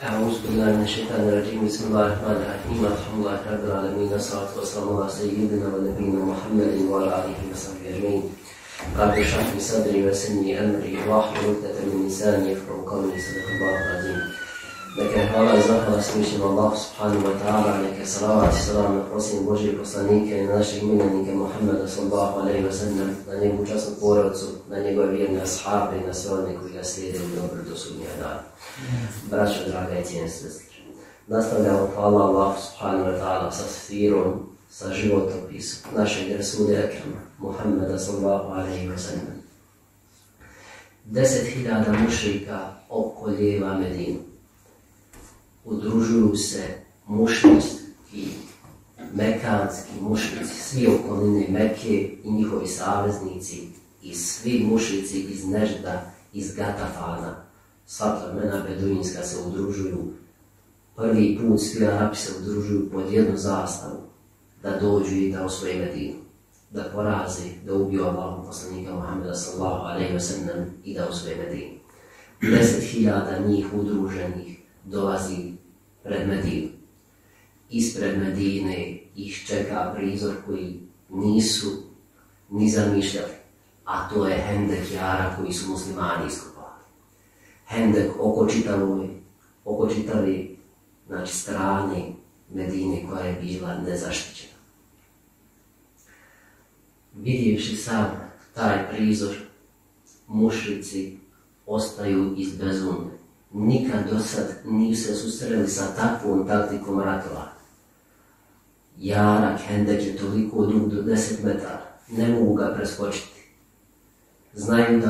أعوذ بالله من الشيطان الرجيم بسم الله الرحمن الرحيم الحمد لله رب العالمين والصلاة والسلام على سيدنا ونبينا محمد وعلى آله وصحبه أجمعين. رب اشرح لي صدري ويسر لي أمري واحلل عقدة من لساني يفقهوا قولي صدق الله العظيم. Neka hvala i zahvala smišljeno Allahu subhanahu wa ta'ala, neka salavat i salam na posljednje Božje poslanike i na naših miljenike Muhammeda sallallahu alaihi wa sallam, na njegovu časnu porodcu, na njegove vjerne ashabe i na sve one koji ga slijede u dobro do sudnjega dana. Braćo, draga i cijene sestre, nastavljamo hvala Allahu subhanahu wa ta'ala sa sirom, sa životopisom našeg Rasula Ekrama Muhammeda sallallahu alaihi wa sallam. 10.000 mušrika opkoljeva Medinu. Udružuju se mušrički, mekanski mušrici, svi okoline Mekke i njihovi saveznici i svi mušrici iz Nežda, iz Gatafana. Sva plemena beduinska se udružuju. Prvi put svi Arapi se udružuju pod jednu zastavu da dođu i da osvoje Medinu, da poraze, da ubiju Allahu poslanika Muhammeda sallallahu alaihi wa sallam i da osvoje Medinu. 10.000 njih udruženih dolazi pred Medinu. Ispred Medine ih čeka prizor koji nisu ni zamišljali, a to je hendek jara koji su muslimani iskopali. Hendek oko čitave strane Medine koja je bila nezaštićena. Vidjevši sam taj prizor, mušrici ostaju izbezumni. Nikad do sad nisu se susreli sa takvom taktikom ratovanja. Jarak hendek je toliko dug do 10 metara, ne mogu ga preskočiti. Znaju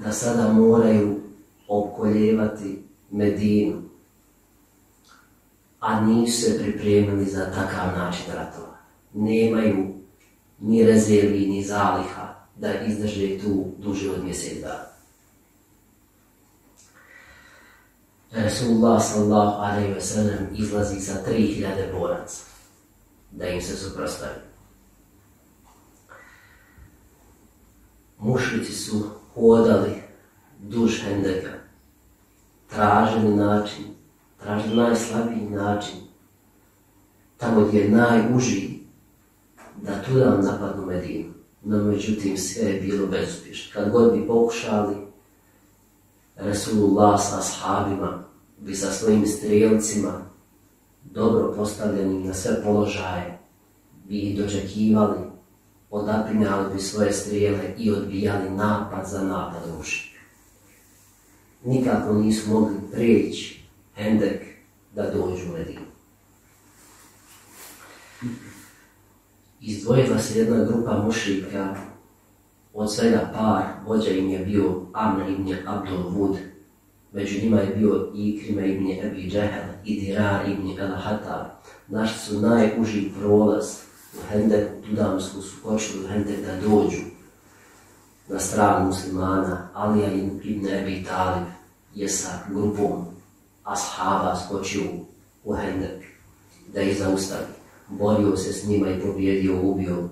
da sada moraju opkoljevati Medinu, a nisu se pripremili za takav način ratovanja. Nemaju ni rezervi, ni zaliha da izdrže tu duže od mjesec dana. Rasulullah sallallahu alaihi wa sallam izlazi sa 3.000 boraca da im se suprotstavi. Mušrici su hodali duž hendeka, tražili najslabiji način, tamo gdje je najužiji, da tuda napadnu Medinu. No međutim sve je bilo bezuspješno. Kad god bi pokušali, Rasulullah sa ashabima bi sa svojim strijelcima, dobro postavljenim na sve položaje, bi ih dočekivali, odapinjali bi svoje strijele i odbijali napad za napad mušrika. Nikako nisu mogli prijeći hendek da dođu u Medinu. Izdvojila se jedna grupa mušrika, od svega par, vođa im je bio Amr ibn Abdul Wud, među njima je bio Ikrima ibn Abi Džehel i Dirar ibn al-Hatab. Našli su najuži prolaz u hendeku, tuda su skočili u hendek da dođu na stranu muslimana. Alija ibn Abi Talib je sa grupom ashaba skočio u hendek da ih zaustavi. Borio se s njima i pobjedio, ubio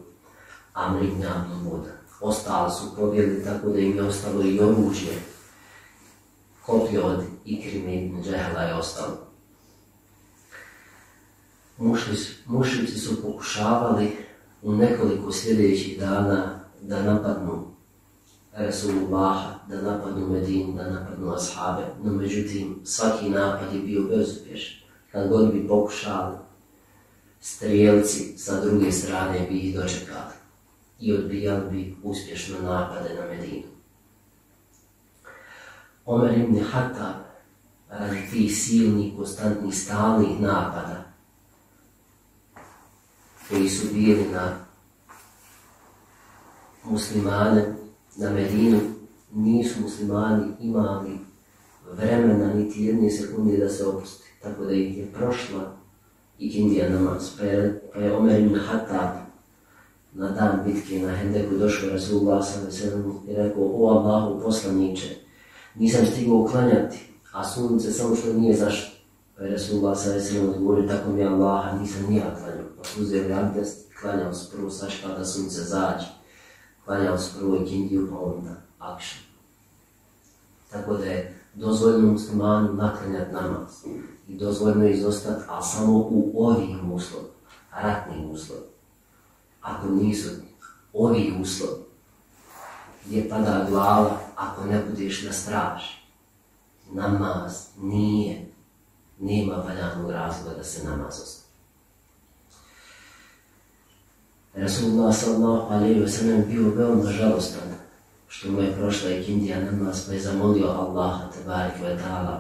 Amr ibn Abdul Wud. Ostali su pobjegli tako da im je ostalo i oružje. Koplje od Ikrime ibn Džehla je ostalo. Mušrici su pokušavali u nekoliko sljedećih dana da napadnu Rasulullaha, da napadnu Medinu, da napadnu ashabe, no međutim svaki napad je bio bezuspješan. Kad god bi pokušali, strijelci sa druge strane bi ih dočekali i odbijali bi uspješno napade na Medinu. Omer ibn Hatab, radi tih silnih, konstantnih, stalnih napada koji su bili na muslimane, na Medinu, nisu muslimani imali vremena niti jedne sekunde da se opusti, tako da ih je prošla ikindija namaz. Pa je Omer ibn Hatab na dan bitke na hendeku došao Rasulullah sallallahu i rekao: o Allahu poslaniče, nisam stigao klanjati, a sunce samo što nije zašlo. Pa je Rasulullah sallallahu odgovorio: tako mi Allaha, nisam ni ja klanjao. Pa su uzeli abdest, klanjao se prvo sačekao da sunce zađe, klanjao se prvo ikindiju, pa onda akšan. Tako da je dozvoljeno muslimanu naklanjati namaz i dozvoljeno izostati, ali samo u ovim uslovima, ratnim uslovima. Ako nisu ovi uslovi, gdje pada glava, ako ne budeš na straži, namaz nema valjanog razloga da se namaz ostavi. Rasulullah sallallahu alejhi ve sellem bio veoma žalostan što mu je prošla ikindija namaz, pa je zamolio Allaha tebareke ve ta'ala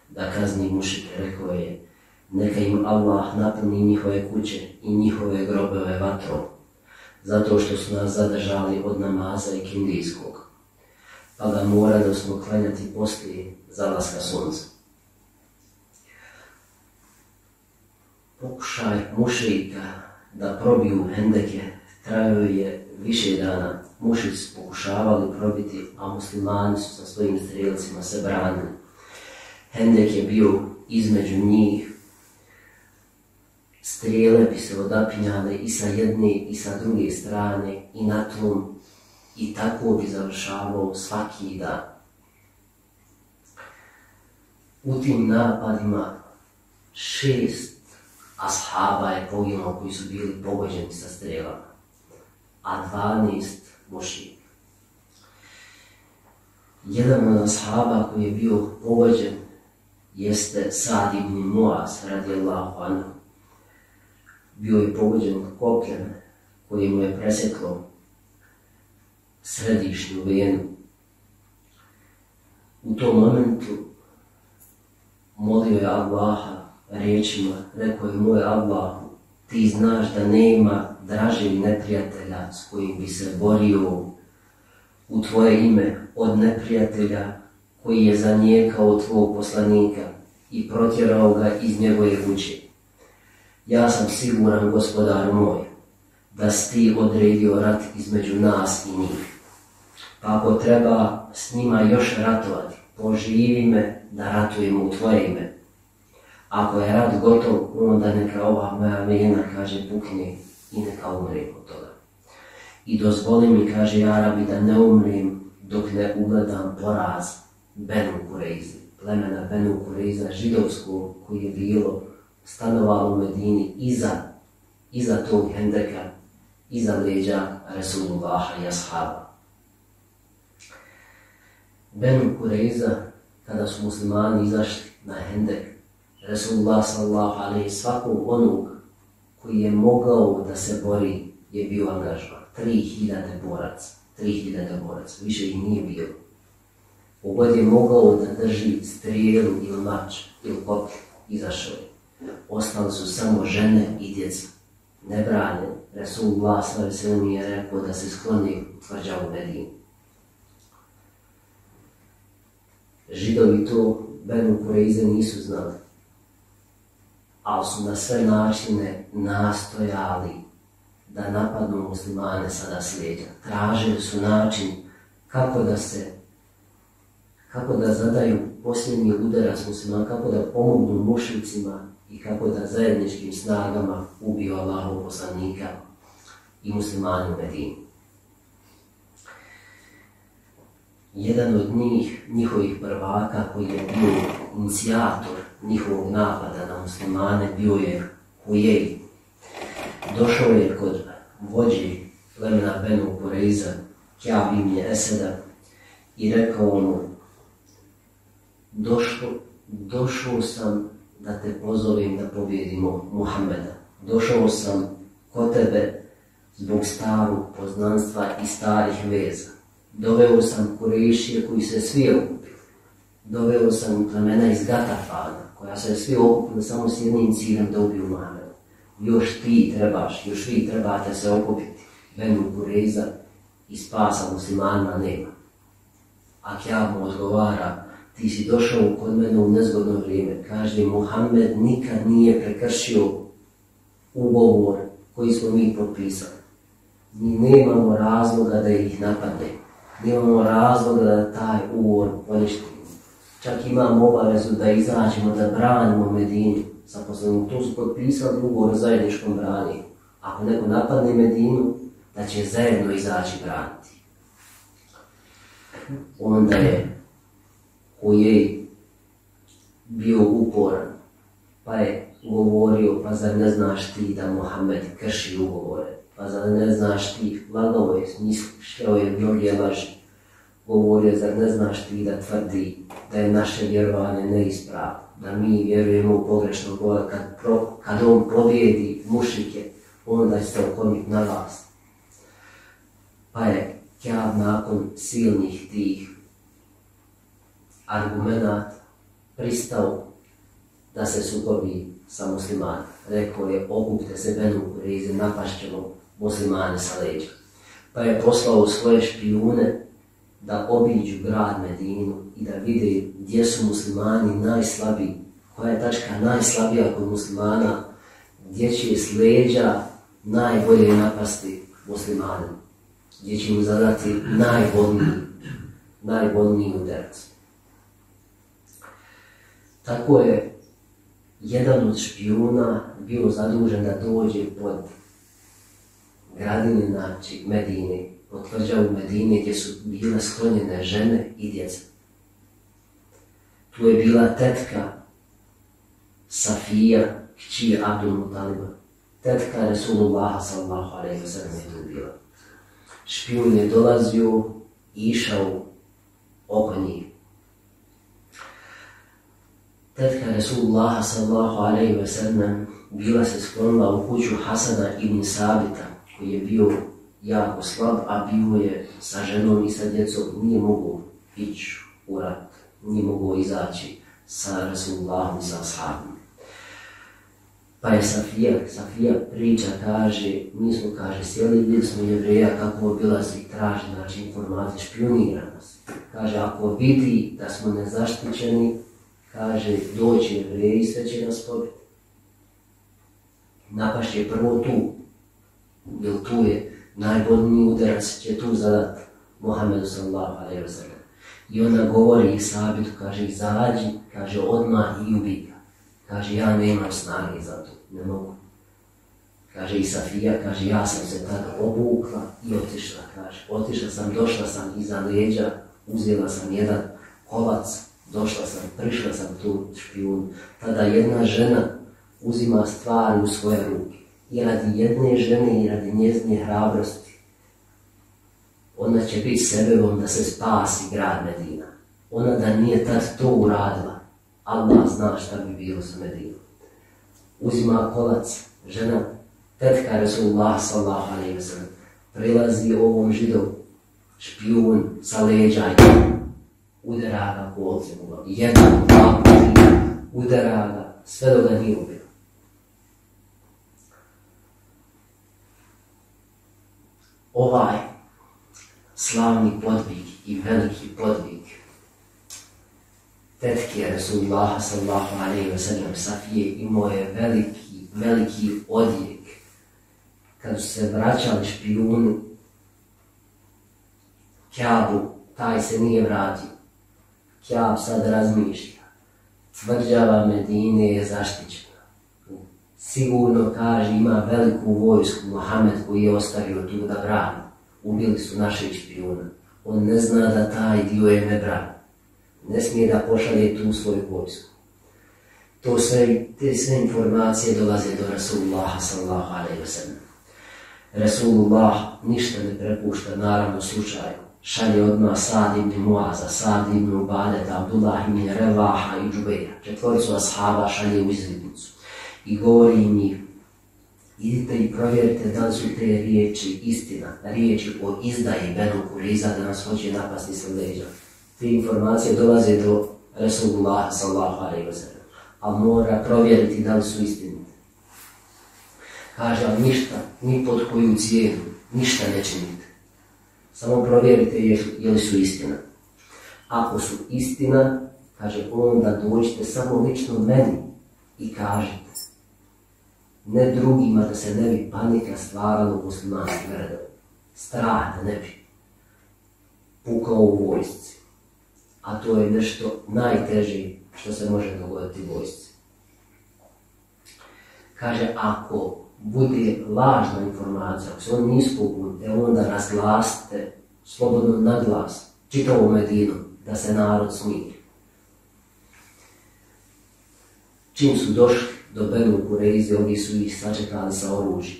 da kazni mušrike. Rekao je: neka im Allah napuni njihove kuće i njihove grobove vatrom, zato što su nas zadržali od namaza ikindijskog, pa ga morali smo klanjati poslije zalaska sunca. Pokušaj mušrika da probiju hendeke trajao je više dana. Mušici pokušavali probiti, a muslimani su sa svojim strijelcima se branili. Hendek je bio između njih, strijele bi se odapinjale i sa jedne i sa druge strane i na tom, i tako bi završavao svaki dan. U tim napadima 6 ashaba je poginulo koji su bili pogođeni sa strijelama, a 12 mušrika. Jedan od ashaba koji je bio pogođen jeste Sa'd ibn Mu'az radijallahu anhu. Bio je pogođen kopljem koji mu je presjeklo središnju venu. U tom momentu molio je Allaha riječima, rekao je: moj Allahu, ti znaš da nema dražeg neprijatelja s kojim bi se borio u tvoje ime od neprijatelja koji je zanijekao tvog poslanika i protjerao ga iz njegove kuće. Ja sam siguran, gospodaru moj, da si ti odredio rat između nas i njih. Pa ako treba s njima još ratovati, poživi me da ratujemo u tvoje ime. Ako je rat gotov, onda neka ova moja vena, kaže, pukne i neka umrem od toga. I dozvoli mi, kaže, ja Rabi, da ne umrem dok ne ugledam poraz Benu Kureizi, plemena Benu Kureiza židovskog koji je bilo stanovalo u Medini iza tog hendeka, iza leđa Resulullaha i ashaba. Benu Kureiza, kada su muslimani izašli na hendek, Resulullah sallallahu alejhi svakog onog koji je mogao da se bori je bio angažman. 3000 boraca, više ih nije bilo. Ogod je mogao da drži strijelu ili mač ili koplje, izašao je. Ostali su samo žene i djeca, nebranjeni. Resulullah sallallahu alejhi ve sellem je rekao da se skloni u tvrđavu Medinu. Židovi to Benu Kureize nisu znali, ali su na sve načine nastojali da napadnu muslimane sada s leđa. Tražili su način kako da zadaju posljednji udarac muslimana, kako da pomognu mušricima i kako da zajedničkim snagama ubiju Allahov poslanika i muslimane u Medini. Jedan od njihovih prvaka koji je bio inicijator njihovog napada na muslimane bio je Hujej. Došao je kod vođe plemena Benu Kureiza, Ka'b ibn Eseda, i rekao mu: došao sam da te pozovem da pobjedimo Muhammeda. Došao sam kod tebe zbog starog poznanstva i starih veza. Doveo sam Kurejšije koji se svi okupili. Doveo sam plemena iz Gatafana koja se svi okupili samo s jednim ciljem da ubiju Muhammeda. Još vi trebate se okupiti. Benu Kureiza i spasa muslimanima nema. A Ka'b mu odgovara: ti si došao kod mene u nezgodno vrijeme. Kaže, Muhammed nikad nije prekršio ugovor koji smo mi potpisali. Mi nemamo razloga da ih napadnemo. Nemamo razloga da taj ugovor poništimo. Čak imamo obavezu da izađemo, da branimo Medinu sa poslanikom. Tu su potpisali ugovor o zajedničkom branjenju. Ako neko napadne Medinu, da će zajedno izaći braniti. Onda je koji je bio uporan, pa je govorio, pa zar ne znaš ti da Muhammed krši ugovore, pa zar ne znaš ti, lagao je, smišljao je mnoge laži, govorio, zar ne znaš ti da tvrdi da je naše vjerovanje neispravno, da mi vjerujemo u pogrešnog Boga, kad on pobjedi mušrike, onda će se okomiti na vlast. Pa je Kjab nakon silnih tih argumenata pristao da se sukobi sa muslimanima. Rekao je, okupite se Benu Kureize, napašćemo muslimane sa leđa. Pa je poslao svoje špijune da obiđu grad Medinu i da vide gdje su muslimani najslabiji, koja je tačka najslabija kod muslimana, gdje će s leđa najbolje napasti muslimane, gdje će mu zadati najbolniji udarac. Tako je jedan od špijuna bio zadužen da dođe pod gradine, znači Medine, pod tvrđavu Medine gdje su bile sklonjene žene i djeca. Tu je bila tetka Safija, kći Abdul Mutaliba. Tetka Resulullaha sallallahu alejhi ve sellem je tu bila. Špijun je dolazio i išao oko njih. Tetka Resulullaha sallallahu alejhi ve sellem bila se sklonila u kuću Hasana ibn Sabita, koji je bio jako slab, a bio je sa ženom i sa djecom, nije mogao ići u rat, nije mogao izaći sa Resulullahom i sa ashabom. Pa je Safija priča, kaže, mi smo, kaže, sjeli, vidjeli smo Jevreja kako obilazi, traži, znači, informacije, špionira nas. Kaže, ako vidi da smo nezaštićeni, kaže, doći Jevreji, sve će nas pobiti. Napašće prvo tu, jer tu je najbolniji udarac, će tu zadat Muhammedu sallallahu alejhi ve sellem. I ona govori i Sabitu, kaže, izađi, kaže, odmah i ubij ga. Kaže, ja nemam snage za to, ne mogu. Kaže, i Safija, kaže, ja sam se tada obukla i otišla, kaže. Otišla sam, došla sam iza leđa, uzela sam jedan kolac, došla sam, prišla sam tu špijunu. Tada jedna žena uzima stvari u svoje ruke. I radi jedne žene i radi njezine hrabrosti, ona će biti sebebom da se spasi grad Medina. Ona da nije tad to uradila, Allah zna šta bi bilo sa Medinom. Uzima kolac, žena, tetka Resulullah sallallahu alejhi ve sellem, prilazi ovom Židovu, špijun sa leđa i udara ga kolcem u glavu. Jedan, dva, tri, udara ga, sve dok ga nije ubio. Ovaj slavni podvig i veliki podvig tetke Resulullaha sallallahu alejhi ve sellem Safije imao je veliki odjek. Kad su se vraćali špijuni Kjabu, taj se nije vratio. Kjab sad razmišlja. Tvrđava Medine je zaštićena. Sigurno, kaže, ima veliku vojsku, Muhammed koji je ostavio tu da brani. Ubili su našeg špijuna. On ne zna da taj dio je ne brani. Ne smije da pošalje tu svoju vojsku. Te sve informacije dolaze do Resulullaha sallallahu alejhi ve sellem. Resulullah ništa ne prepušta, naravno slučaju. Šalje odmah Sad ibn Muaza, Sad ibn Ubadeta, Abdullah ibn Revaha i Džubeira. Četvoricu ashaba šalje u izvidnicu. I govori im, idite i provjerite da li su te riječi istina, riječi o izdaji Benu Kureiza da nas hoće napasti sa leđa. Te informacije dolaze do Resulullaha sallallahu alejhi ve sellem, a mora provjeriti da li su istinite. Kaže, ali ništa, ni pod koju cijenu, ništa ne činite. Samo provjerite je li su istina. Ako su istina, kaže, onda dođite samo lično meni i kažite. Ne drugima, da se ne bi panika stvarala u muslimanskim redovima. Strah da ne bi pukao u vojsci. A to je nešto najteže što se može dogoditi u vojsci. Kaže, ako bude lažna informacija, ako se on nisu popunite, onda razglasite slobodno na glas čitavu Medinu da se narod smiri. Čim su došli do Benu Kurejze, ovi su ih sačekali sa oružjem.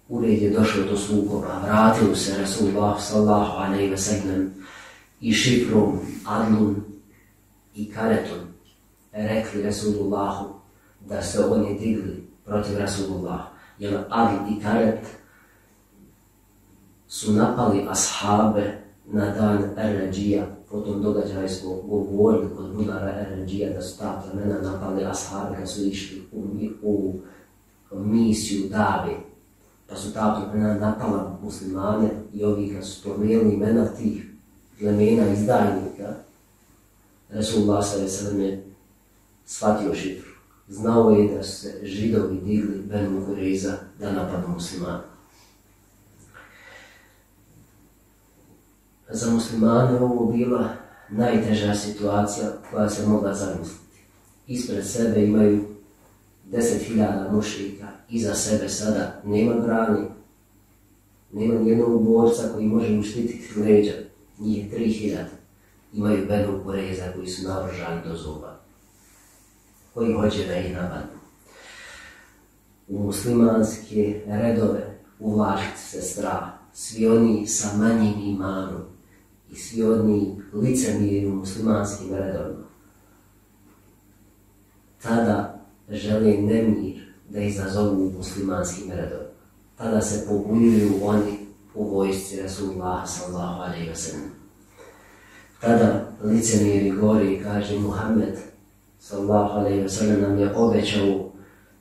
Ured je došao do sukoba, vratili se Rasulullah sallallahu alejhi ve sellem i šifrom, adlun i karetom rekli Rasulullahu da se oni digli protiv Rasulullah. Jer adl i karet su napali ashabe na dan Erređija. O tom događaju smo govorili kod Budara Erređija da su ta plemena napali ashabe kad su išli u misiju Dave. Pa su ta plemena napala muslimane i ovi kad su spomenuli imena tih plemena izdajnika, Rasulullah sallallahu je shvatio šifru. Znao je da su se Židovi digli Benu Kurejza da napadnu muslimane. Za muslimane ovo bila najteža situacija koja se mogla zamisliti. Ispred sebe imaju 10.000 mušrika, iza sebe sada nema brani, nema nijednog borca koji može uštititi leđa, njih je 3.000. Imaju Benu Kurejza koji su naoružani do zuba, koji hoće da ih napadnu. U muslimanske redove uvlačiti se strah, svi oni sa manjim imanom i svi oni licemiri u muslimanskim redovima. Tada žele nemir da izazovu u muslimanskim redovima. Tada se pobunjuju oni u vojsci Rasulullah sallallahu alejhi ve sellem. Tada licemiri govori i kaže Muhammed sallallahu alejhi ve sellem nam je obećao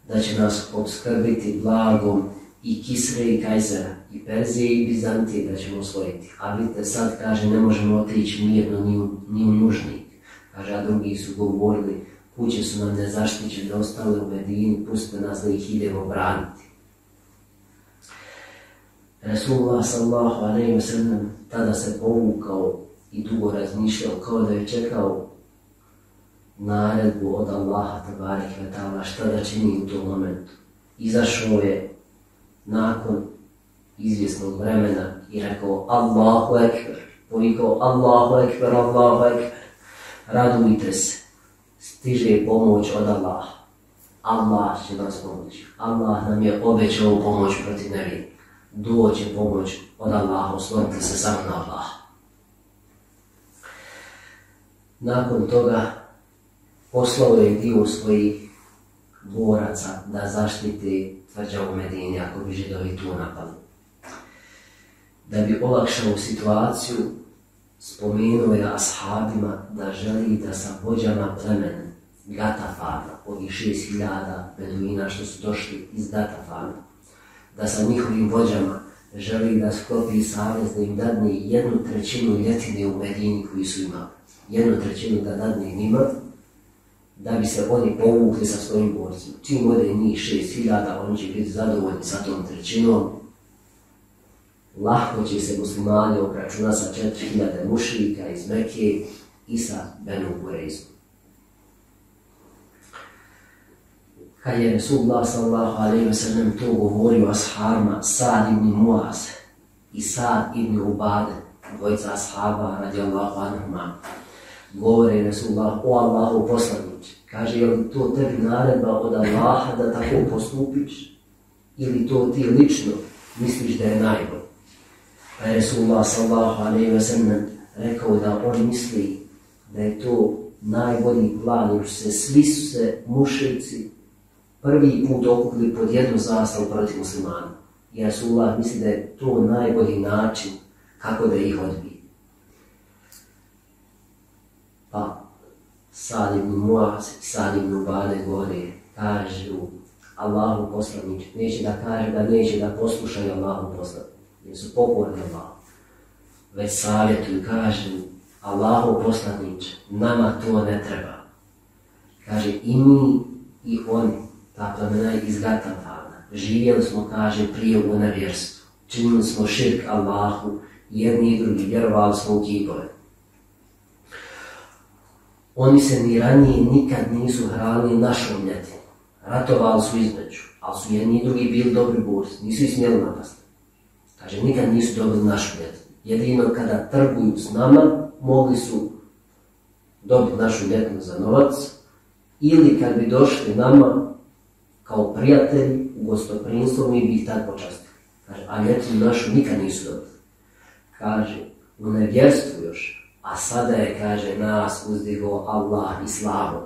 da će nas opskrbiti blagom i Kisre i Kajzera, i Perzije i Bizantije da ćemo osvojiti. A vidite sad, kaže, ne možemo otići mirno ni u nužnik. Kaže, a drugi su govorili, kuće su nam nezaštićene, ostale u Medini, pustite nas da ih idemo braniti. Rasulullah sallallahu alejhi ve sellem tada se povukao i dugo razmišljao, kao da je čekao naredbu od Allaha tabareke ve taala šta da čini u tom momentu. Izašao je nakon izvjesnog vremena i rekao Allahu ekber, povikao Allahu ekber, Allahu ekber, radujte se, stiže pomoć od Allaha. Allah će nas pomoći. Allah nam je obećao pomoć protiv nevjernika. Doće pomoć od Allaha, oslonite se samo na Allaha. Nakon toga poslao je dio svojih boraca da zaštite tvrđavu Medini ako bi Židovi tu napali. Da bi olakšao situaciju, spomenuo je ashabima da želi da sa vođama plemena Gatafana, ovih 6.000 beduina što su došli iz Gatafana, da sa njihovim vođama želi da sklopi savez, da im dadne 1/3 ljetine u Medini koju su imali. 1/3 da dadne njima, da bi se oni povukli sa svojim borcima. Čim ode njih 6.000, oni će biti zadovoljni sa tom trećinom. Lahko će se muslimani obračunati sa 4.000 mušrika iz Mekke i sa Benu Kurejzom. Kad je Rasulullah sallallahu alejhi ve sellem to govorio ashabima, Sa'd ibn Muaz i Sa'd ibn Ubade, dvojica ashaba radijallahu anhuma, govore Rasulullah, o Allahu poslaniče, kaže, je li to tebi naredba od Allaha da tako postupiš? Ili to ti lično misliš da je najbolje? Pa je Rasulullah sallallahu alejhi ve sellem rekao da on misli da je to najbolji plan, jer svi su se mušrici prvi put okupili pod jednu zastavu protiv muslimana. I Rasulullah misli da je to najbolji način kako da ih odbije. Pa Sa'd ibn Muaz i Sa'd ibn Ubade govore, kažu Allahu poslaniče, neće da kaže da neće da poslušaju Allahu poslaniče, jer su pokorni Allahu. Već savjetuju, kažu Allahu poslaniče, nama to ne treba. Kaže i mi i oni, ta plemena iz Gatafana, živjeli smo, kaže, prije u nevjerstvu, činili smo širk Allahu, jedni i drugi, vjerovali smo u kipove. Oni se ni ranije nikad nisu hranili našom ljetinu. Ratovali su između, ali su jedni i drugi bili dobri borci, nisu ih smjeli napasti. Kaže, nikad nisu dobili našu ljetinu. Jedino kada trguju s nama, mogli su dobiti našu ljetinu za novac, ili kad bi došli nama kao prijatelji u gostoprinstvo, mi bi ih tad počastili. Kaže, a ljetinu našu nikad nisu dobili. Kaže, u nevjerstvu još, a sada je, kaže, nas uzdigo Allah i slavom.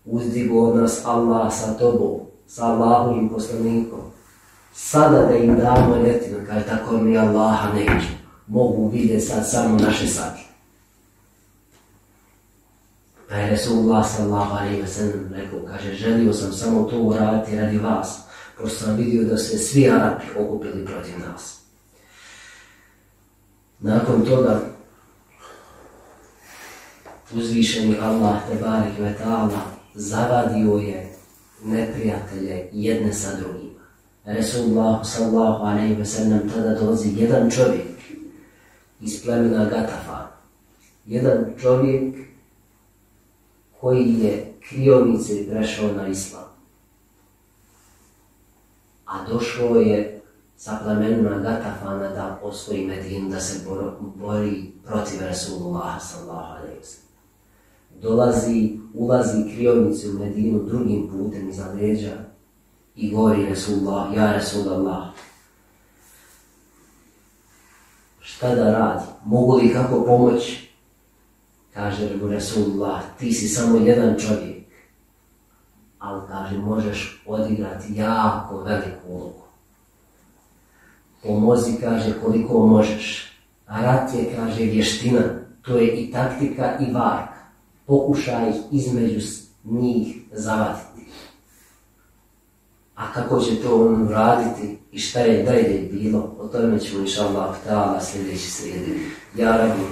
Uzdigo nas Allah sa tobom, sa Allahovim poslanikom. Sada da im damo ljetinu, kaže, tako mi Allaha neće. Mogu vidjeti sad samo naše sablje. Pa je Resulullah sallallahu alejhi ve sellem rekao, kaže, želio sam samo to uraditi radi vas, pošto sam vidio da se svi Arapi okupili protiv nas. Nakon toga, uzvišeni Allah tebarek ve ta'ala zavadio je neprijatelje jedne sa drugima. Resulullah sallallahu alejhi ve sellem tada dolazi jedan čovjek iz plemena Gatafan. Jedan čovjek koji je kriomice prešao na islam. A došao je sa plemenima Gatafana da osvoji Medinu, da se bori protiv Resulullaha sallallahu alejhi ve sellem. Ulazi kriomice u Medinu drugim putem iza leđa i govori Resulullah, ja Resulullah, šta da radi? Mogu li kako pomoći? Kaže mu Resulullah, ti si samo jedan čovjek, ali kaže, možeš odigrati jako veliku ulogu. Pomozi, kaže, koliko možeš. A rat je, kaže, vještina, to je i taktika i varka. Pokušaj ih između njih zavaditi. A kako će to on raditi i šta je dalje bilo, o tome ćemo inšallah ta'ala sljedeći srijedi. Ja Rabbi,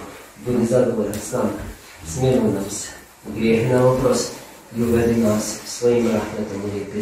budi zadovoljan s nama, smiluj nam se, grijehe nam oprosti i uvedi nas svojim rahmetom u lijep